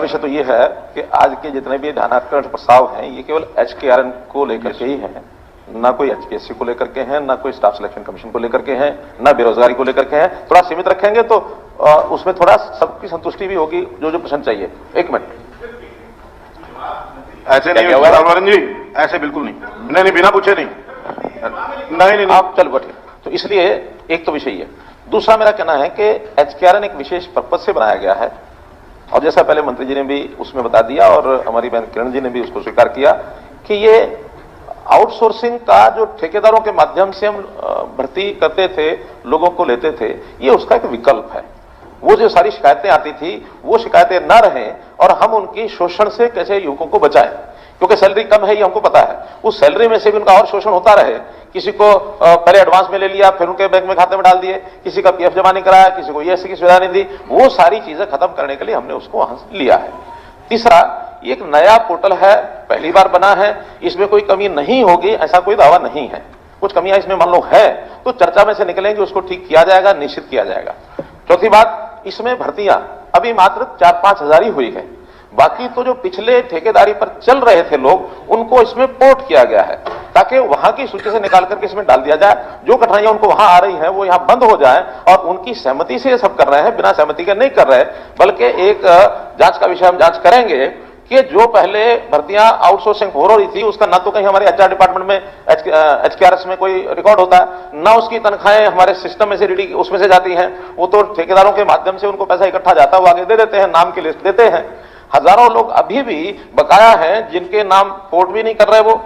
विषय तो ये है कि आज के जितने भी ध्यानाकर्षण प्रस्ताव हैं ये केवल HKRN को लेकर के ही हैं, ना कोई HPSC को लेकर के हैं, ना कोई स्टाफ सिलेक्शन कमीशन को लेकर के हैं, ना बेरोजगारी को लेकर के हैं। थोड़ा सीमित रखेंगे तो उसमें थोड़ा सबकी संतुष्टि भी होगी, जो जो प्रश्न चाहिए। एक मिनट, ऐसे नहीं रामवरण जी, ऐसे बिल्कुल नहीं, नहीं बिना पूछे नहीं, आप चल बैठे। तो इसलिए एक तो विषय है। दूसरा मेरा कहना है कि HKRN एक विशेष पर्पज से बनाया गया है, और जैसा पहले मंत्री जी ने भी उसमें बता दिया और हमारी बहन किरण जी ने भी उसको स्वीकार किया कि ये आउटसोर्सिंग का जो ठेकेदारों के माध्यम से हम भर्ती करते थे, लोगों को लेते थे, ये उसका एक विकल्प है। वो जो सारी शिकायतें आती थी वो शिकायतें न रहें और हम उनकी शोषण से कैसे युवकों को बचाएं, क्योंकि सैलरी कम है ये हमको पता है, उस सैलरी में से भी उनका और शोषण होता रहे। किसी को पहले एडवांस में ले लिया, फिर उनके बैंक में खाते में डाल दिए, किसी का PF जमा नहीं कराया, किसी को ESC की सुविधा नहीं दी, वो सारी चीजें खत्म करने के लिए हमने उसको वहां से लिया है। तीसरा, ये एक नया पोर्टल है, पहली बार बना है, इसमें कोई कमी नहीं होगी ऐसा कोई दावा नहीं है। कुछ कमियां इसमें मान लो है तो चर्चा में से निकलेंगे, उसको ठीक किया जाएगा, निश्चित किया जाएगा। चौथी बात, इसमें भर्तियां अभी मात्र 4-5 हजार ही हुई है, बाकी तो जो पिछले ठेकेदारी पर चल रहे थे लोग उनको इसमें पोर्ट किया गया है ताकि वहां की सूची से निकाल करके इसमें डाल दिया जाए। जो कठिनाइयां उनको वहां आ रही हैं वो यहां बंद हो जाए, और उनकी सहमति से ये सब कर रहे हैं, बिना सहमति के नहीं कर रहे। बल्कि एक जांच का विषय हम जांच करेंगे कि जो पहले भर्तियां आउटसोर्सिंग हो रही थी उसका ना तो कहीं हमारे HR डिपार्टमेंट में HKRS में कोई रिकॉर्ड होता है, ना उसकी तनख्वाहें हमारे सिस्टम में से DD उसमें से जाती हैं, वो तो ठेकेदारों के माध्यम से उनको पैसा इकट्ठा जाता है, वो आगे दे देते हैं, नाम की लिस्ट देते हैं। हजारों लोग अभी भी बकाया हैं जिनके नाम पोर्ट भी नहीं कर रहे वो,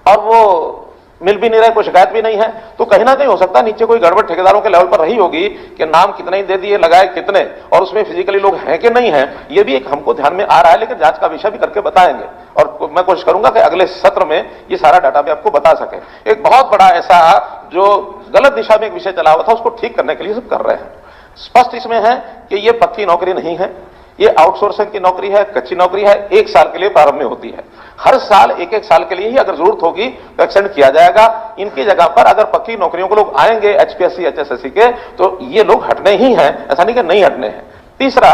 और वो मिल भी नहीं रहे, कोई शिकायत भी नहीं है। तो कहीं ना कहीं हो सकता है नीचे कोई गड़बड़ ठेकेदारों के लेवल पर रही होगी कि नाम कितने ही दे दिए, लगाए कितने, और उसमें फिजिकली लोग हैं कि नहीं है, ये भी एक हमको ध्यान में आ रहा है, लेकिन जांच का विषय भी करके बताएंगे। और मैं कोशिश करूंगा कि अगले सत्र में ये सारा डाटा भी आपको बता सके। एक बहुत बड़ा ऐसा जो गलत दिशा में एक विषय चला हुआ था उसको ठीक करने के लिए सब कर रहे हैं। स्पष्ट इसमें है कि ये पक्की नौकरी नहीं है, ये आउटसोर्सिंग की नौकरी है, कच्ची नौकरी है, 1 साल के लिए प्रारंभ में होती है। हर साल 1-1 साल के लिए ही अगर जरूरत होगी तो एक्सटेंड किया जाएगा। इनकी जगह पर अगर पक्की नौकरियों को लोग आएंगे HPSC HSSC के, तो ये लोग हटने ही हैं, ऐसा नहीं कि नहीं हटने हैं। तीसरा,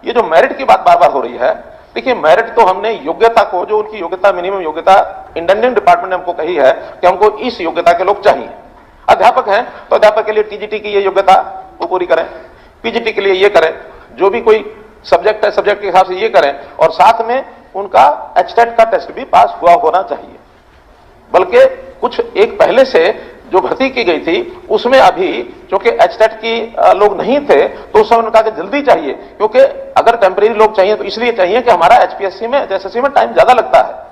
ये जो मेरिट की बात बार बार हो रही है, देखिए मेरिट तो हमने योग्यता को, जो उनकी योग्यता, मिनिमम योग्यता इंडियन डिपार्टमेंट ने हमको कही है कि हमको इस योग्यता के लोग चाहिए। अध्यापक हैं तो अध्यापक के लिए TGT की ये योग्यता वो पूरी करें, PGT के लिए ये करें, जो भी कोई सब्जेक्ट है सब्जेक्ट के हिसाब से ये करें, और साथ में उनका HTET का टेस्ट भी पास हुआ होना चाहिए। बल्कि कुछ एक पहले से जो भर्ती की गई थी उसमें अभी चूंकि HTET की लोग नहीं थे तो उस समय उनका जल्दी चाहिए, क्योंकि अगर टेम्परेरी लोग चाहिए तो इसलिए चाहिए कि हमारा HPSC में HSSC में टाइम ज्यादा लगता है।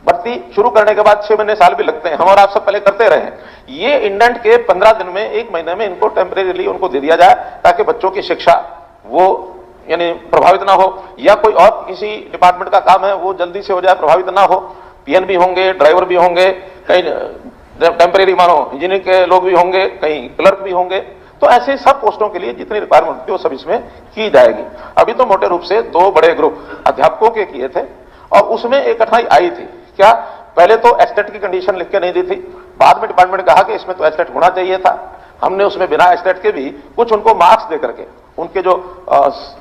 भर्ती शुरू करने के बाद 6 महीने साल भी लगते हैं, हम और आप सब पहले करते रहे। ये इंडेंट के 15 दिन में, 1 महीने में इनको टेम्परेरीली उनको दे दिया जाए ताकि बच्चों की शिक्षा वो यानी प्रभावित ना हो, या कोई और किसी डिपार्टमेंट का काम है वो जल्दी से हो जाए, प्रभावित ना हो। PN भी होंगे, ड्राइवर भी होंगे, कहीं टेम्परेरी मानो इंजीनियरिंग के लोग भी होंगे, कहीं क्लर्क भी होंगे। तो ऐसे सब पोस्टों के लिए जितनी रिक्वायरमेंट होती है वो सब इसमें की जाएगी। अभी तो मोटे रूप से 2 बड़े ग्रुप अध्यापकों के किए थे, और उसमें एक कठिनाई आई थी। क्या? पहले तो HTET की कंडीशन लिख के नहीं दी थी, बाद में डिपार्टमेंट ने कहा कि इसमें तो HTET होना चाहिए था। हमने उसमें बिना HTET के भी कुछ उनको मार्क्स दे करके उनके जो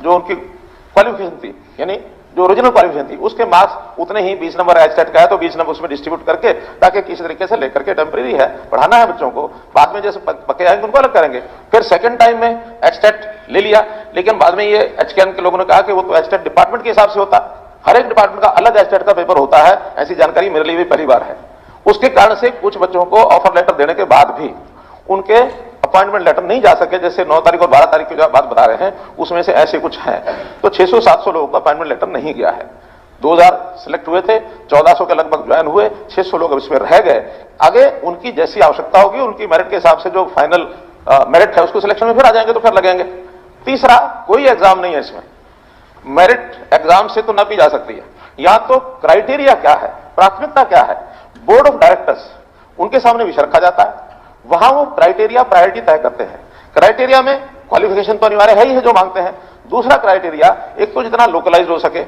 उनकी क्वालिफिकेशन थी, यानी जो ओरिजिनल क्वालिफिकेशन थी उसके मार्क्स उतने ही 20 नंबर HTET का है तो 20 नंबर उसमें डिस्ट्रीब्यूट करके, ताकि किसी तरीके से लेकर के टेम्परेरी है, पढ़ाना है बच्चों को, बाद में जैसे पक्के आएंगे उनको अलग करेंगे। फिर सेकंड टाइम में HTET ले लिया, लेकिन बाद में ये HKN के लोगों ने कहा कि वो तो HTET डिपार्टमेंट के हिसाब से होता, हर एक डिपार्टमेंट का अलग HTET का पेपर होता है। ऐसी जानकारी मेरे लिए भी पहली बार है। उसके कारण से कुछ बच्चों को ऑफर लेटर देने के बाद भी उनके अपॉइंटमेंट लेटर नहीं जा सके, जैसे 9 तारीख और 12 तारीख की जो बात बता रहे हैं उसमें से ऐसे कुछ हैं। तो 600-700 लोगों का अपॉइंटमेंट लेटर नहीं गया है। 2000 सिलेक्ट हुए थे, 1400 के लगभग ज्वाइन हुए, 600 लोग अब इसमें रह गए। आगे उनकी जैसी आवश्यकता होगी उनकी मेरिट के हिसाब से जो फाइनल मेरिट है उसको सिलेक्शन में फिर आ जाएंगे तो फिर लगेंगे। तीसरा, कोई एग्जाम नहीं है इसमें, मेरिट एग्जाम से तो नापी जा सकती है। या तो क्राइटेरिया क्या है, प्राथमिकता क्या है, बोर्ड ऑफ डायरेक्टर्स उनके सामने विषय रखा जाता है, वहां वो क्राइटेरिया प्रायोरिटी तय करते हैं। क्राइटेरिया में क्वालिफिकेशन तो अनिवार्य है ही है जो मांगते हैं। दूसरा क्राइटेरिया, एक तो जितना लोकलाइज हो सके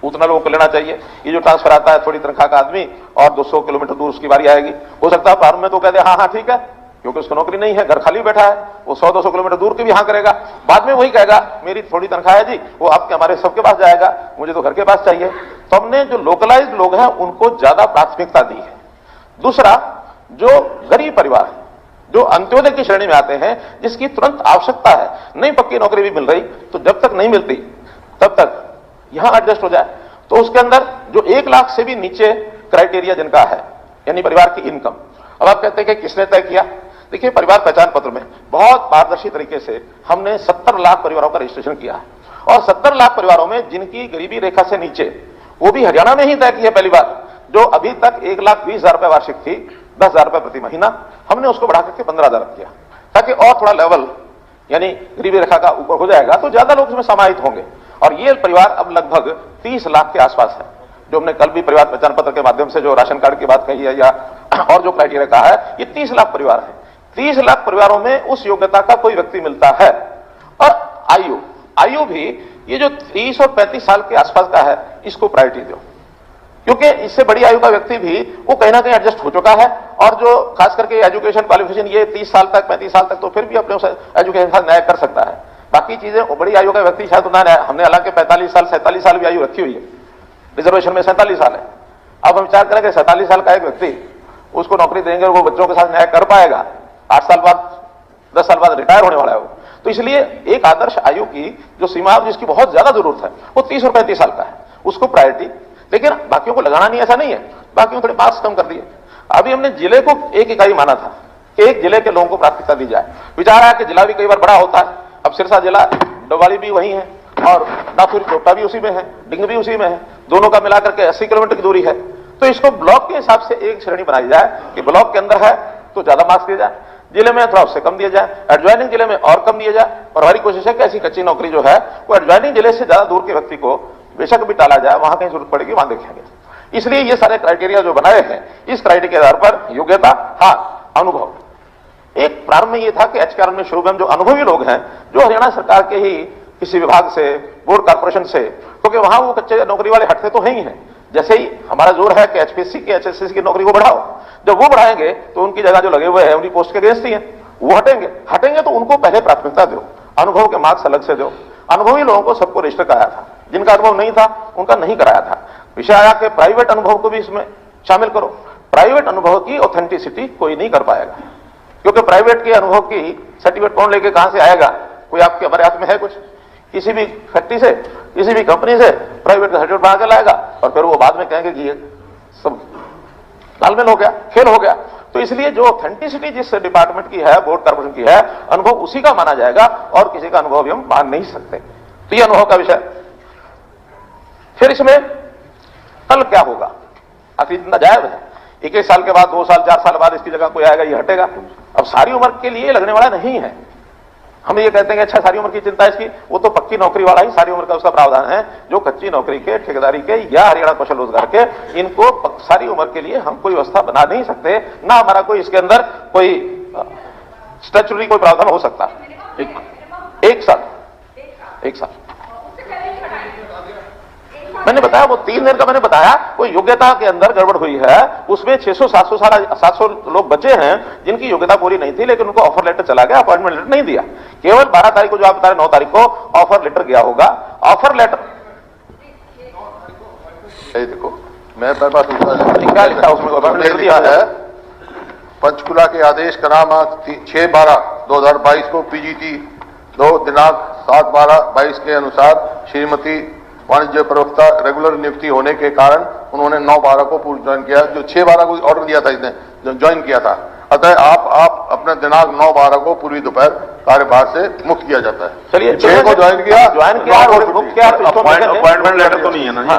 उतना लोगों को लेना चाहिए। ये जो ट्रांसफर आता है थोड़ी तनख्वाह का आदमी और 200 किलोमीटर दूर उसकी बारी आएगी, हो सकता है प्रारंभ में तो कह दे हाँ हाँ ठीक है, क्योंकि उसको नौकरी नहीं है, घर खाली बैठा है, वो 100-200 किलोमीटर दूर के भी हाँ करेगा, बाद में वही कहेगा मेरी थोड़ी तनख्वाह है जी, वो आपके हमारे सबके पास जाएगा, मुझे तो घर के पास चाहिए। तो हमने जो लोकलाइज्ड लोग हैं उनको ज्यादा प्राथमिकता दी है। दूसरा, जो गरीब परिवार है, जो अंत्योदय की श्रेणी में आते हैं, जिसकी तुरंत आवश्यकता है, नहीं पक्की नौकरी भी मिल रही, तो जब तक नहीं मिलती तब तक यहां एडजस्ट हो जाए। तो उसके अंदर जो 1 लाख से भी नीचे क्राइटेरिया जिनका है, यानी परिवार की इनकम, अब आप कहते हैं कि किसने तय किया? देखिए, परिवार पहचान पत्र में बहुत पारदर्शी तरीके से हमने 70 लाख परिवारों का रजिस्ट्रेशन किया है, और 70 लाख परिवारों में जिनकी गरीबी रेखा से नीचे, वो भी हरियाणा में ही तय की है पहली बार, जो अभी तक 1,20,000 रुपए वार्षिक थी, 10,000 रुपए प्रति महीना, हमने उसको बढ़ा करके 15,000 किया, ताकि और थोड़ा लेवल यानी गरीबी रेखा का ऊपर हो जाएगा तो ज्यादा लोग इसमें समाहित होंगे। और ये परिवार अब लगभग 30 लाख के आसपास है, जो हमने कल भी परिवार पहचान पत्र के माध्यम से जो राशन कार्ड की बात कही है या और जो क्राइटेरिया कहा है, ये 30 लाख परिवार है। 30 लाख परिवारों में उस योग्यता का कोई व्यक्ति मिलता है। और आयु भी ये जो 30 और 35 साल के आसपास का है, इसको प्रायोरिटी दो, क्योंकि इससे बड़ी आयु का व्यक्ति भी वो कहीं ना कहीं एडजस्ट हो चुका है, और जो खास करके एजुकेशन क्वालिफिकेशन ये 30 साल तक 35 साल तक तो फिर भी अपने एजुकेशन के साथ न्याय कर सकता है। बाकी चीजें बड़ी आयु का व्यक्ति शायद उतना, हमने हालांकि 45 साल 47 साल भी आयु रखी हुई है, रिजर्वेशन में 47 साल है। अब हम विचार करें कि 47 साल का एक व्यक्ति, उसको नौकरी देंगे और वो बच्चों के साथ न्याय कर पाएगा? 8 साल बाद 10 साल बाद रिटायर होने वाला है वो। तो इसलिए एक आदर्श आयु की जो सीमा जिसकी बहुत ज्यादा जरूरत है वो 30 और 35 साल का है, उसको प्रायोरिटी। लेकिन बाकियों को लगाना नहीं, ऐसा नहीं है, बाकियों थोड़े मार्क्स कम कर दिए। अभी हमने जिले को एक इकाई माना था कि एक जिले के लोगों को प्राथमिकता दी जाए। विचार है कि जिला भी कई बार बड़ा होता है, अब सिरसा जिला, डोवाली भी वही है, और नाथुर चोपटा भी उसी में है, डिंग भी उसी में है, दोनों का मिलाकर के 80 किलोमीटर की दूरी है। तो इसको ब्लॉक के हिसाब से एक श्रेणी बनाई जाए कि ब्लॉक के अंदर है तो ज्यादा मार्क्स दिए जाए, जिले में थोड़ा उससे कम दिया जाए, एडजॉइनिंग जिले में और कम दिया जाए। और हमारी कोशिश है कि ऐसी कच्ची नौकरी जो है वो एडजॉइनिंग जिले से ज्यादा दूर के व्यक्ति को बेशक भी टाला जाए, वहां कहीं जरूरत पड़ेगी वहां देखेंगे। इसलिए ये सारे क्राइटेरिया जो बनाए हैं, इस क्राइटेरिया के आधार पर योग्यता, हाँ अनुभव। एक प्रारंभ में ये था कि एचकेआर में शुरू में जो अनुभवी लोग हैं, जो हरियाणा सरकार के ही किसी विभाग से, बोर्ड कॉर्पोरेशन से, क्योंकि वहां वो कच्चे नौकरी वाले हटते तो है ही हैं। जैसे ही हमारा जोर है कि एचपीएससी की, एचएससी की नौकरी को बढ़ाओ, जब वो बढ़ाएंगे तो उनकी जगह जो लगे हुए हैं उनकी पोस्ट के अगेंस्ट ही है, वो हटेंगे तो उनको पहले प्राथमिकता दो, अनुभव के मार्क्स अलग से दो। अनुभवी लोगों को सबको रजिस्टर कराया था, जिनका अनुभव नहीं था उनका नहीं कराया था। विषय आया कि प्राइवेट अनुभव को भी इसमें शामिल करो। प्राइवेट अनुभव की ऑथेंटिसिटी कोई नहीं कर पाएगा, क्योंकि प्राइवेट के अनुभव की सर्टिफिकेट कौन लेके कहां से आएगा? कोई आपके हमारे हाथ में है कुछ? किसी भी फैक्ट्री से, किसी भी कंपनी से प्राइवेट का सर्टिफिकेट बना के लाएगा, और फिर वो बाद में कहेंगे कि ये सब तालमेल हो गया, खेल हो गया। तो इसलिए जो ऑथेंटिसिटी जिस डिपार्टमेंट की है, बोर्ड कॉर्पोरेशन की है, अनुभव उसी का माना जाएगा, और किसी का अनुभव भी हम मान नहीं सकते। तो ये अनुभव का विषय। फिर इसमें कल क्या होगा? आखिर जितना जायज है, 21 साल के बाद, 2 साल 4 साल बाद इसकी जगह कोई आएगा, ये हटेगा। अब सारी उम्र के लिए लगने वाला नहीं है। हम ये कहते हैं कि अच्छा सारी उम्र की चिंता है इसकी, वो तो पक्की नौकरी वाला ही सारी उम्र का उसका प्रावधान है। जो कच्ची नौकरी के, ठेकेदारी के या हरियाणा कौशल रोजगार के, इनको सारी उम्र के लिए हम कोई व्यवस्था बना नहीं सकते, ना हमारा कोई इसके अंदर कोई स्टैट्यूटरी कोई प्रावधान हो सकता। एक साल मैंने बताया, वो 3 दिन का मैंने बताया, कोई योग्यता के अंदर गड़बड़ हुई है, उसमें 600-700 लोग बचे हैं जिनकी योग्यता पूरी नहीं थी, लेकिन उनको ऑफर लेटर चला गया, अपॉइंटमेंट लेटर नहीं दिया। केवल 12 तारीख को, जो आप बता रहे 9 तारीख को ऑफर लेटर गया होगा। ऑफर लेटर देखो, मैं पास क्या लिखा उसमें? अपॉइंटमेंट लेटर दिया है। पंचकुला के आदेश का नाम 6/12/2022 को पीजीटी 2 दिनांक 7/12/22 के अनुसार श्रीमती वाणिज्य प्रवक्ता रेगुलर नियुक्ति होने के कारण उन्होंने 9/12 को पूर्व ज्वाइन किया, जो 6/12 को ऑर्डर दिया था, इसने जो ज्वाइन किया था। अतः आप अपने दिनांक 9/12 को पूर्वी दोपहर कार्यभार से मुक्त किया जाता है। चलिए, 6 को ज्वाइन किया और मुक्त किया। अपॉइंटमेंट लेटर तो नहीं है ना?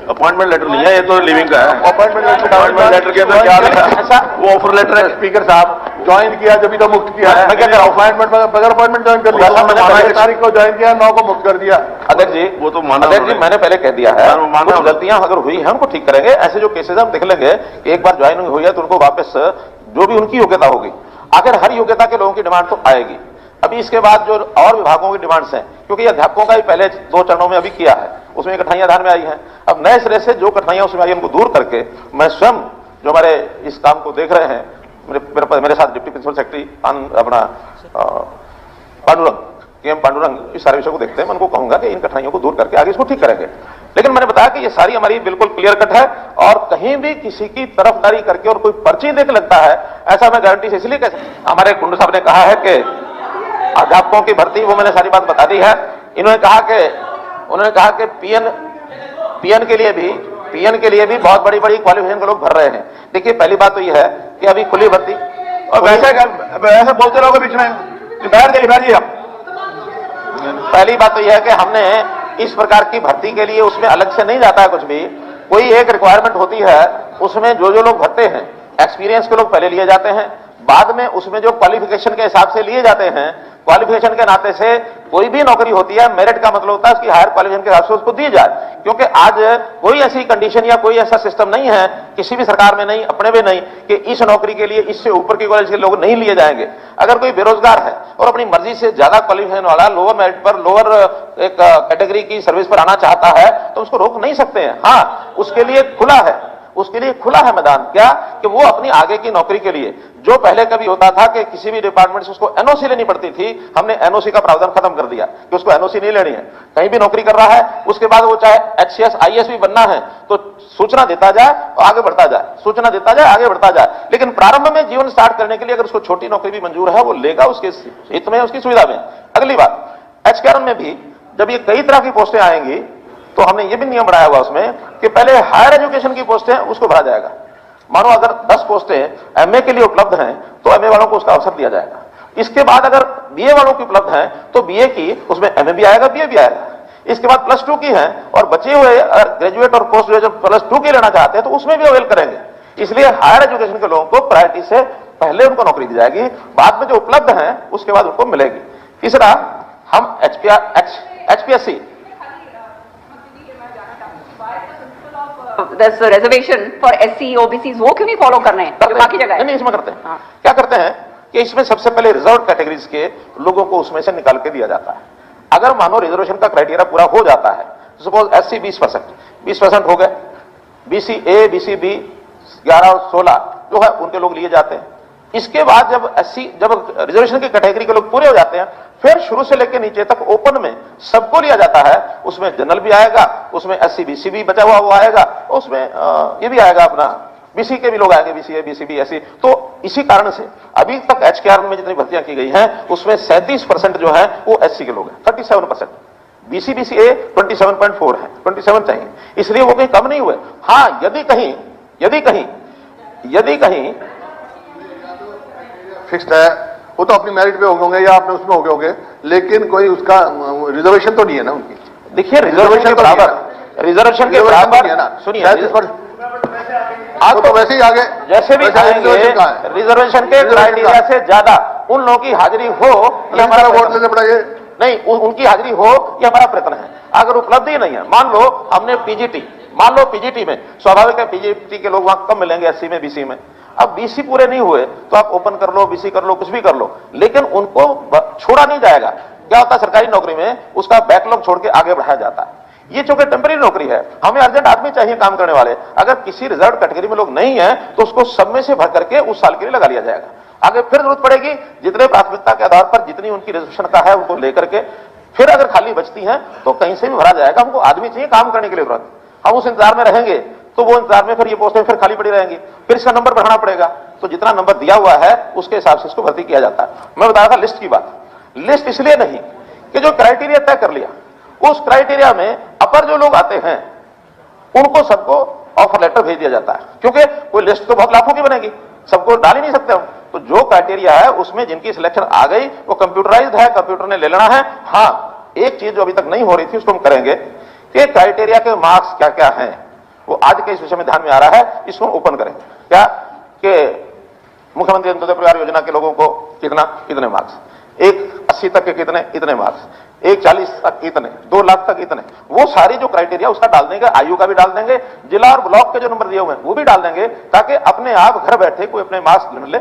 अपॉइंटमेंट लेटर नहीं है, ये तो लिविंग का है। अपॉइंटमेंट लेटर के अंदर क्या लिखा है? ऐसा वो ऑफर लेटर है। स्पीकर साहब, ज्वाइन किया जब तो मुक्त किया है। मैं क्या कह रहा हूं? अपॉइंटमेंट बगैर अपॉइंटमेंट ज्वाइन कर लिया, मैंने 1 तारीख को ज्वाइन किया, 9 को मुक्त कर दिया। अध्यक्ष जी, वो तो माना अध्यक्ष जी, मैंने पहले कह दिया है, माना कुछ गलतियां अगर हुई है उनको ठीक करेंगे। ऐसे जो केसेस हम देख लेंगे कि एक बार ज्वाइनिंग हुई है तो उनको वापस जो भी उनकी योग्यता होगी, आखिर हर योग्यता के लोगों की डिमांड तो आएगी। अभी इसके बाद जो और विभागों की डिमांड्स हैं, क्योंकि अध्यापकों का ही पहले 2 चरणों में अभी किया है, उसमें कठिनाइयां ध्यान में आई हैं। अब नए सिरे से जो कठिनाइयां उसमें आई उनको दूर करके मैं स्वयं जो हमारे इस काम को देख रहे हैं, मेरे साथ डिप्टी प्रिंसिपल सेक्रेटरी अपना पांडुरंग के पांडुरंग इस सारे विषय को देखते हैं। मैं उनको कहूंगा कि इन कठिनाइयों को दूर करके आगे इसको ठीक करेंगे। लेकिन मैंने बताया कि ये सारी हमारी बिल्कुल क्लियर कट है और कहीं भी किसी की तरफदारी करके और कोई पर्ची देके लगता है ऐसा मैं गारंटी से इसलिए कह सकता। हमारे कुंडू साहब ने कहा है कि अध्यापकों की भर्ती, वो मैंने सारी बात बता दी है। उन्होंने कहा कि पीएन के लिए भी बहुत बड़ी बड़ी क्वालिफिकेशन के लोग भर रहे हैं। देखिए, पहली बात तो यह है कि अभी खुली भर्ती और वैसे बोलते रहोगे बीच में, बैठ जाइए आप। पहली बात तो यह है कि हमने इस प्रकार की भर्ती के लिए उसमें अलग से नहीं जाता है कुछ भी। कोई एक रिक्वायरमेंट होती है, उसमें जो जो लोग भरते हैं एक्सपीरियंस के लोग पहले लिए जाते हैं, बाद में उसमें जो क्वालिफिकेशन के हिसाब से लिए जाते हैं, क्वालिफिकेशन के नाते से कोई भी नौकरी होती है मेरिट का मतलब होता है उसकी हायर क्वालिफिकेशन के हिसाब से उसको दी जाए। क्योंकि आज कोई ऐसी कंडीशन या कोई ऐसा सिस्टम नहीं है, किसी भी सरकार में नहीं, अपने में नहीं, कि इस नौकरी के लिए इससे ऊपर की कॉलेज के लोग नहीं लिए जाएंगे। अगर कोई बेरोजगार है और अपनी मर्जी से ज्यादा क्वालिफिकेशन वाला लोअर मेरिट पर, लोअर एक कैटेगरी की सर्विस पर आना चाहता है तो उसको रोक नहीं सकते हैं। हाँ, उसके लिए खुला है मैदान। क्या कि वो अपनी आगे की नौकरी के लिए, जो पहले कभी होता था कि किसी भी डिपार्टमेंट से उसको एनओसी लेनी पड़ती थी, हमने एनओसी का प्रावधान खत्म कर दिया कि उसको एनओसी नहीं लेनी है। कहीं भी नौकरी कर रहा है, उसके बाद वो चाहे एचसीएस आईएएस भी बनना है तो सूचना देता जाए और आगे बढ़ता जाए, सूचना देता जाए, आगे बढ़ता जाए। लेकिन प्रारंभ में जीवन स्टार्ट करने के लिए अगर उसको छोटी नौकरी भी मंजूर है, वो लेगा उसके हित में, उसकी सुविधा में। अगली बात, एचकेआरएन में भी जब ये कई तरह की पोस्टें आएंगी तो हमने ये भी नियम बनाया हुआ उसमें कि पहले हायर एजुकेशन की पोस्टें उसको भरा जाएगा। मानो अगर 10 पोस्टें एमए के लिए उपलब्ध हैं तो एमए वालों को उसका अवसर दिया जाएगा। इसके बाद अगर बीए वालों की उपलब्ध हैं तो बीए की उसमें एमए भी आएगा, बीए भी आएगा। इसके बाद प्लस 2 की है और बचे हुए ग्रेजुएट और पोस्ट ग्रेजुएट प्लस 2 की लेना चाहते हैं तो उसमें भी अवेल करेंगे। इसलिए हायर एजुकेशन के लोगों को प्रायोरिटी से पहले उनको नौकरी दी जाएगी, बाद में जो उपलब्ध है उसके बाद उनको मिलेगी। तीसरा, हम HPSC reservation for SC OBC वो क्यों नहीं फॉलो कर रहे हैं जो बाकी जगह? नहीं, इसमें करते हैं। क्या करते हैं कि इसमें सबसे पहले रिजर्व कैटेगरीज के लोगों को उसमें से निकाल के दिया जाता है। अगर मानो रिजर्वेशन का क्राइटेरिया पूरा हो जाता है, सपोज एससी 20% हो गए, बीसी ए, बीसी बी 11 और 16 जो है उनके लोग लिए जाते हैं। इसके बाद जब रिजर्वेशन की कैटेगरी के लोग पूरे हो जाते हैं, फिर शुरू से लेकर नीचे तक ओपन में सबको लिया जाता है। उसमें जनरल भी आएगा, उसमें एससी बीसी भी बचा हुआ वो आएगा, उसमें ये भी आएगा अपना बीसी के भी लोग आएंगे, बीसीए बीसीबी एससी। तो इसी कारण से अभी तक एचकेआरएन में जितनी भर्तियां की गई हैं उसमें 37% जो है वो एससी के लोग हैं, 37%। बीसी बीसीए 27.4 है, 27 चाहिए, इसलिए वो कहीं कम नहीं हुए। हाँ, यदि कहीं फिक्स्ड है, वो तो अपनी मेरिट पे होंगे या आपने उसमें हो गए होंगे, लेकिन कोई उसका रिजर्वेशन तो नहीं है ना उनकी। देखिए, रिजर्वेशन के बराबर है ना, सुनिए, आज तो वैसे ही आगे जैसे भी आएंगे रिजर्वेशन के क्राइटेरिया से ज्यादा उन लोगों की हाजिरी हो, ये हमारा वोट लेने पड़ेगा नहीं, उनकी हाजिरी हो ये हमारा प्रयत्न है। अगर उपलब्धि नहीं है, मान लो हमने पीजीटी में स्वाभाविक है पीजीटी के लोग वहां कम मिलेंगे एससी में, बीसी में। अब बीसी पूरे नहीं हुए तो आप ओपन कर लो, बीसी कर लो, कुछ भी कर लो, लेकिन उनको छोड़ा नहीं जाएगा। क्या होता है सरकारी नौकरी में, उसका बैकलॉग छोड़ के आगे बढ़ाया जाता है। ये चूंकि टेम्पररी नौकरी है, हमें अर्जेंट आदमी चाहिए काम करने वाले। अगर किसी रिजर्व कैटेगरी में लोग नहीं है तो उसको सब में से भर करके उस साल के लिए लगा लिया जाएगा। आगे फिर जरूरत पड़ेगी, जितने प्राथमिकता के आधार पर जितनी उनकी रिजर्वेशन का है उनको लेकर के फिर अगर खाली बचती है तो कहीं से भी भरा जाएगा। हमको आदमी चाहिए काम करने के लिए तुरंत, हम उस इंतजार में रहेंगे तो वो इंतजार में फिर ये पोस्टें फिर खाली पड़ी रहेंगी, फिर इसका नंबर बढ़ाना पड़ेगा। तो जितना नंबर दिया हुआ है उसके हिसाब से इसको भर्ती किया जाता है। मैं बता रहा था लिस्ट की बात, लिस्ट इसलिए नहीं कि जो क्राइटेरिया तय कर लिया उस क्राइटेरिया में अपर जो लोग आते हैं उनको सबको ऑफर लेटर भेज दिया जाता है, क्योंकि कोई लिस्ट तो बहुत लाखों की बनेगी, सबको डाल ही नहीं सकते हम। तो जो क्राइटेरिया है उसमें जिनकी सिलेक्शन आ गई वो कंप्यूटराइज्ड है, कंप्यूटर ने ले लेना है। हाँ, एक चीज जो अभी तक नहीं हो रही थी उसको हम करेंगे कि क्राइटेरिया के मार्क्स क्या क्या हैं, वो आज के इस विषय में ध्यान में आ रहा है, इसको ओपन करेंगे। क्या कि मुख्यमंत्री अंत्योदय परिवार योजना के लोगों को कितने मार्क्स, एक 80 तक के कितने, इतने मार्क्स, एक 40 तक इतने, 2 लाख तक इतने, वो सारी जो क्राइटेरिया उसका डाल देंगे, आयु का भी डाल देंगे, जिला और ब्लॉक के जो नंबर दिए हुए हैं वो भी डाल देंगे, ताकि अपने आप घर बैठे कोई अपने मार्क्स गिन ले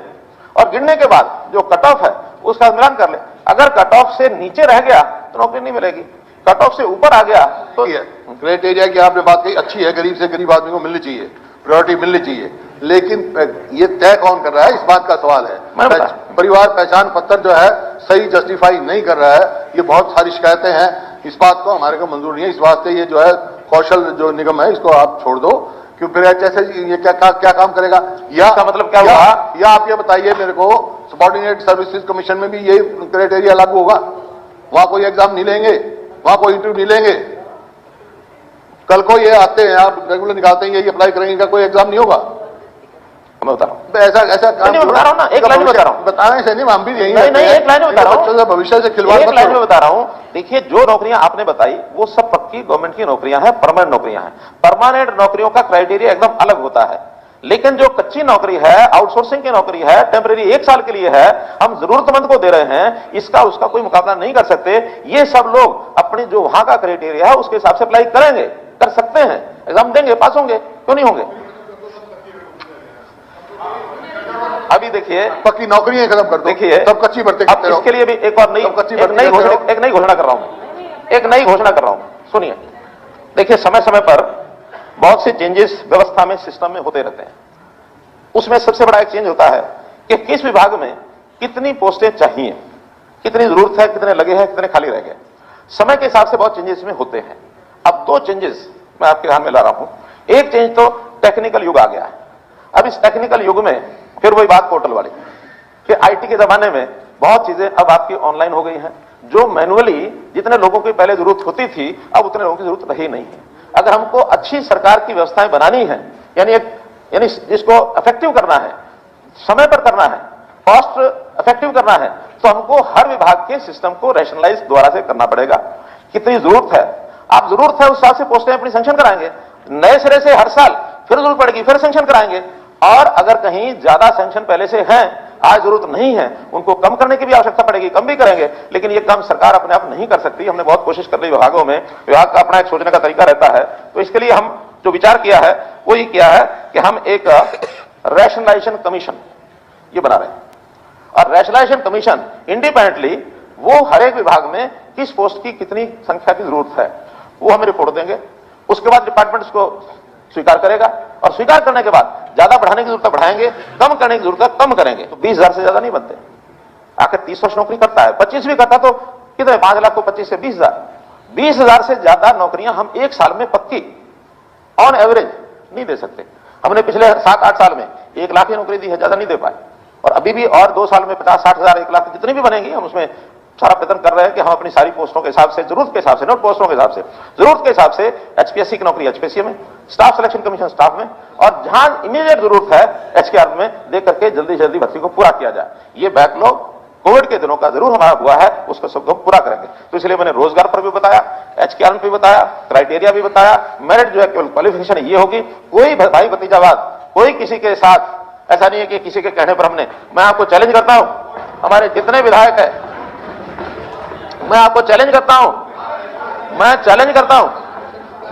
और गिनने के बाद जो कट ऑफ है उसका मिलान कर ले। अगर कट ऑफ से नीचे रह गया तो नौकरी नहीं मिलेगी, कट ऑफ से ऊपर आ गया तो क्राइटेरिया की आपने बात कही अच्छी है, गरीब से गरीब आदमी को मिलनी चाहिए, प्रायोरिटी मिलनी चाहिए, लेकिन ये तय कौन कर रहा है, इस बात का सवाल है। परिवार पहचान पत्र जो है सही जस्टिफाई नहीं कर रहा है, ये बहुत सारी शिकायतें हैं, इस बात को हमारे को मंजूर नहीं है। इस वास्ते ये जो है कौशल जो निगम है इसको आप छोड़ दो, क्यों फिर ऐसे ये क्या काम करेगा। या इसका मतलब क्या हुआ? या आप ये बताइए मेरे को, सबऑर्डिनेट सर्विसेज कमीशन में भी यही क्राइटेरिया लागू होगा? वहां कोई एग्जाम नहीं लेंगे, वहां कोई इंटरव्यू नहीं लेंगे? कल को ये आते हैं, आप रेगुलर निकालते हैं, ये अप्लाई करेंगे, का कोई एग्जाम नहीं होगा? मैं बता रहा हूं, ऐसा काम नहीं बता रहा हूं ना, एक लाइन में बता रहा हूं। बताने से नहीं, हम भी यही नहीं, एक लाइन में बता रहा हूं, भविष्य से खिलवाड़। एक लाइन में बता रहा हूं। देखिए, जो नौकरियां आपने बताई वो सब पक्की गवर्नमेंट की नौकरियां हैं, परमानेंट नौकरियां हैं। परमानेंट नौकरियों का क्राइटेरिया एकदम अलग होता है, लेकिन जो कच्ची नौकरी है, आउटसोर्सिंग की नौकरी है, टेम्परेरी 1 साल के लिए है, हम जरूरतमंद को दे रहे हैं, इसका उसका कोई मुकाबला नहीं कर सकते। ये सब लोग अपनी जो वहां का क्राइटेरिया है उसके हिसाब से अप्लाई करेंगे, कर सकते हैं, एग्जाम देंगे, पास होंगे, क्यों नहीं होंगे? अभी देखिए, पक्की नौकरियां खत्म कर दो, देखिए तब कच्ची भर्ती करते रहो। इसके लिए भी एक और नई घोषणा कर रहा हूं, एक नई घोषणा कर रहा हूं, सुनिए। देखिए, समय समय पर बहुत से चेंजेस व्यवस्था में, सिस्टम में होते रहते हैं। उसमें सबसे बड़ा एक चेंज होता है कि किस विभाग में कितनी पोस्टें चाहिए, कितनी जरूरत है, कितने लगे हैं, कितने खाली रह गए। समय के हिसाब से बहुत चेंजेस में होते हैं। अब 2 चेंजेस मैं आपके ध्यान में ला रहा हूं। एक चेंज तो टेक्निकल युग आ गया है। अब इस टेक्निकल युग में फिर वही बात पोर्टल वाली, कि आईटी के जमाने में बहुत चीजें अब आपकी ऑनलाइन हो गई हैं। जो मैनुअली जितने लोगों की पहले जरूरत होती थी, अब उतने लोगों की जरूरत रही नहीं है। अगर हमको अच्छी सरकार की व्यवस्थाएं बनानी है, यानी जिसको इफेक्टिव करना है, समय पर करना है, कॉस्ट इफेक्टिव करना है, तो हमको हर विभाग के सिस्टम को रैशनलाइज द्वारा से करना पड़ेगा। कितनी जरूरत है, आप जरूरत है उस हिसाब से पोस्टें अपनी सैंक्शन कराएंगे, नए सिरे से हर साल फिर जरूरत पड़ेगी, फिर सैंक्शन कराएंगे। और अगर कहीं ज्यादा सैंक्शन पहले से हैं, आज जरूरत नहीं है, उनको कम करने की भी आवश्यकता पड़ेगी, कम भी करेंगे। लेकिन ये काम सरकार अपने आप नहीं कर सकती। हमने बहुत कोशिश कर ली विभागों में, विभाग का अपना एक सोचने का तरीका रहता है। तो इसके लिए हम जो विचार किया है वो ये किया है कि हम एक रैशनलाइजेशन कमीशन ये बना रहे हैं। और रैशनलाइजेशन कमीशन इंडिपेंडेंटली वो हर एक विभाग में किस पोस्ट की कितनी संख्या की जरूरत है वो हमें रिपोर्ट देंगे। उसके बाद डिपार्टमेंट उसको स्वीकार करेगा, और स्वीकार करने के बाद ज्यादा बढ़ाने की जरूरत है बढ़ाएंगे, कम करने की जरूरत है कम करेंगे। तो 20,000 से ज्यादा नहीं बनते। आखिर 30 वर्ष नौकरी करता है, 25 भी करता तो कितने, 5 लाख को 25 से 20,000, 20,000 से ज्यादा नौकरियां हम एक साल में पक्की ऑन एवरेज नहीं दे सकते। हमने पिछले 7-8 साल में 1 लाख की नौकरी दी है, ज्यादा नहीं दे पाए। और अभी भी और 2 साल में 50-60 हजार, 1 लाख जितनी भी बनेंगी, हम उसमें सारा प्रयत्न कर रहे हैं कि हम अपनी सारी पोस्टों के हिसाब से, जरूरत के हिसाब से, नोट पोस्टों के हिसाब से, जरूरत के हिसाब से एचपीएससी की नौकरी एचपीएससी में, स्टाफ सिलेक्शन कमीशन स्टाफ में, और जहां इमीडिएट जरूरत है एचकेआर में दे करके जल्दी से जल्दी भर्ती को पूरा किया जाए। ये बैकलॉग कोविड के दिनों का जरूर हमारा हुआ है, उसको सबको पूरा करेंगे। तो इसलिए मैंने रोजगार पर भी बताया, एचकेआर पे भी बताया, क्राइटेरिया भी बताया, मेरिट जो है केवल क्वालिफिकेशन ये होगी। कोई भाई भतीजावाद, कोई किसी के साथ ऐसा नहीं है कि किसी के कहने पर हमने, मैं आपको चैलेंज करता हूं, हमारे जितने विधायक है, मैं आपको चैलेंज करता हूं,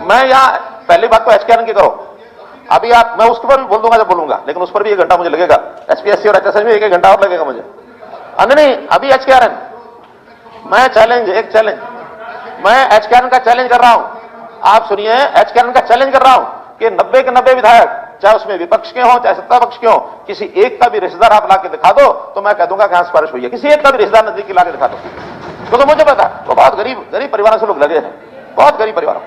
मैं यहां पहली बात तो एचकेआर की करो। अभी आप, मैं उसके पर भी बोल दूंगा जब बोलूंगा, लेकिन उस पर भी 1 घंटा मुझे लगेगा, एचपीएससी और एचएसएस में 1 घंटा और लगेगा मुझे। नहीं, अभी एचकेआर मैं एचकेआर का चैलेंज कर रहा हूं। आप सुनिए, एचकेआर का चैलेंज कर रहा हूं कि 90 के 90 विधायक, चाहे उसमें विपक्ष के हों चाहे सत्ता पक्ष के हों, किसी एक का भी रिश्तेदार आप लाके दिखा दो तो मैं कह दूंगा कि सिफारिश हुई है। किसी एक का भी रिश्तेदार नजदीकी लाके दिखा दो, तो मुझे पता है वो बहुत गरीब परिवारों से लोग लगे हैं, बहुत गरीब परिवारों।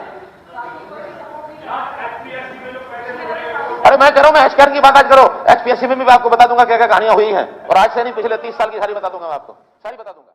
अरे मैं कह रहा हूं, मैं एचकेआर की बात आज करो, एचपीएससी में भी मैं आपको बता दूंगा क्या क्या कहानियां हुई हैं, और आज से नहीं, पिछले 30 साल की सारी बता दूंगा मैं आपको, सारी बता दूंगा।